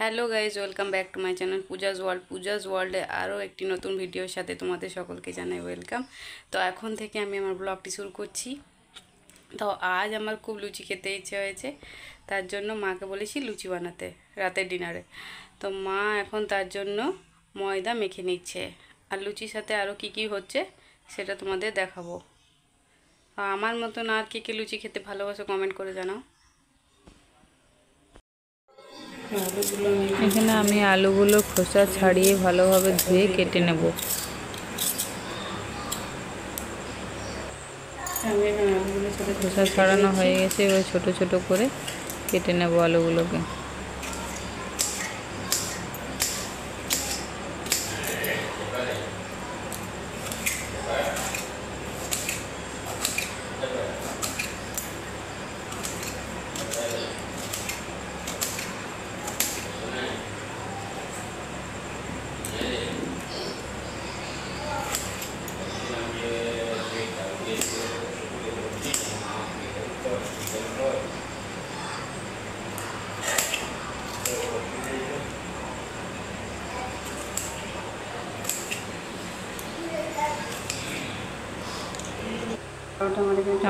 Hello guys, welcome back to my channel Pooja's world. Pooja's ওয়ার্ল্ডে আরও একটি নতুন ভিডিওর সাথে তোমাদের সকলকে জানাই ওয়েলকাম। তো এখন থেকে আমি আমার ব্লগটি শুরু করছি। তো আজ আমার খুব লুচি খেতে ইচ্ছে হয়েছে, তার জন্য মাকে বলেছি লুচি বানাতে রাতের ডিনারে। তো মা এখন তার জন্য ময়দা মেখে নিচ্ছে, আর লুচির সাথে আরও কি হচ্ছে সেটা তোমাদের দেখাবো। আমার মতন আর কি লুচি খেতে ভালোবাসো কমেন্ট করে জানাও। এখানে আমি আলুগুলো খোসা ছাড়িয়ে ভালোভাবে ধুয়ে কেটে নেব। খোসা ছাড়ানো হয়ে গেছে, এবার ছোট ছোট করে কেটে নেব আলুগুলোকে।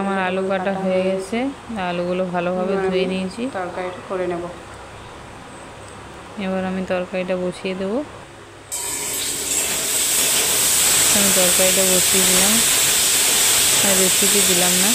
আমার আলু কাটা হয়ে গেছে, আলুগুলো ভালোভাবে ধুয়ে নিয়েছি। তরকারিটা করে নেব। এবার আমি তরকারিটা বসিয়ে দেব। আমি তরকারিটা বসিয়ে দিলাম, আর রেসিপি দিলাম না।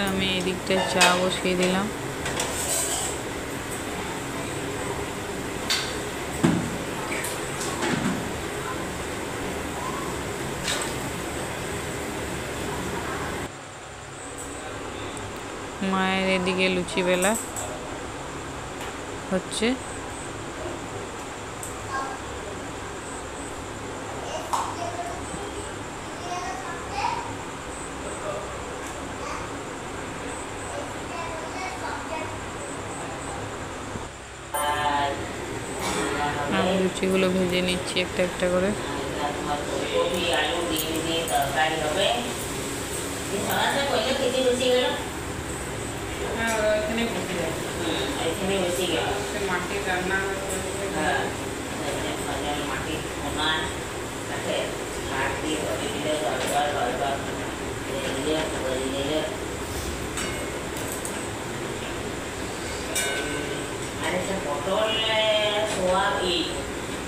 আমি এই দিকটায় চা বসিয়ে দিলাম। মায়ের এদিকে লুচি বেলা হচ্ছে। আমি লুচিগুলো ভেজে নিচ্ছি একটা একটা করে।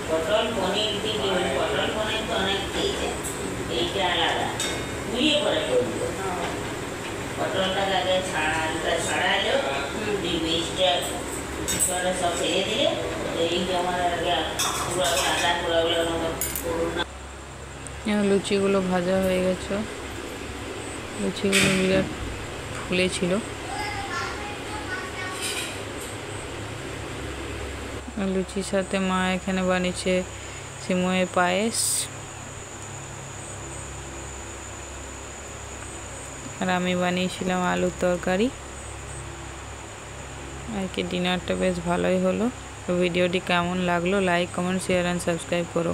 পটল পনির থেকে পটল পনির তো অনেক খেয়েছে, এইটা আলাদা ঘুরিয়ে করে করব। পটলটাকে আগে ছাড়াইলো, বীজটা সব ফেলে দিলে এই যেমন আগে পুরো আদা পুরাগুলোর মতো করুন না। লুচিগুলো ভাজা হয়ে গেছে, লুচিগুলো বিরাট ফুলেছিল। লুচির সাথে মা এখানে বানিয়েছে সিমইয়ের পায়েস, আর আমি বানিয়েছিলাম আলুর তরকারি। আর কি ডিনারটা বেশ ভালোই হলো। ভিডিওটি কেমন লাগলো like comment share and subscribe করো।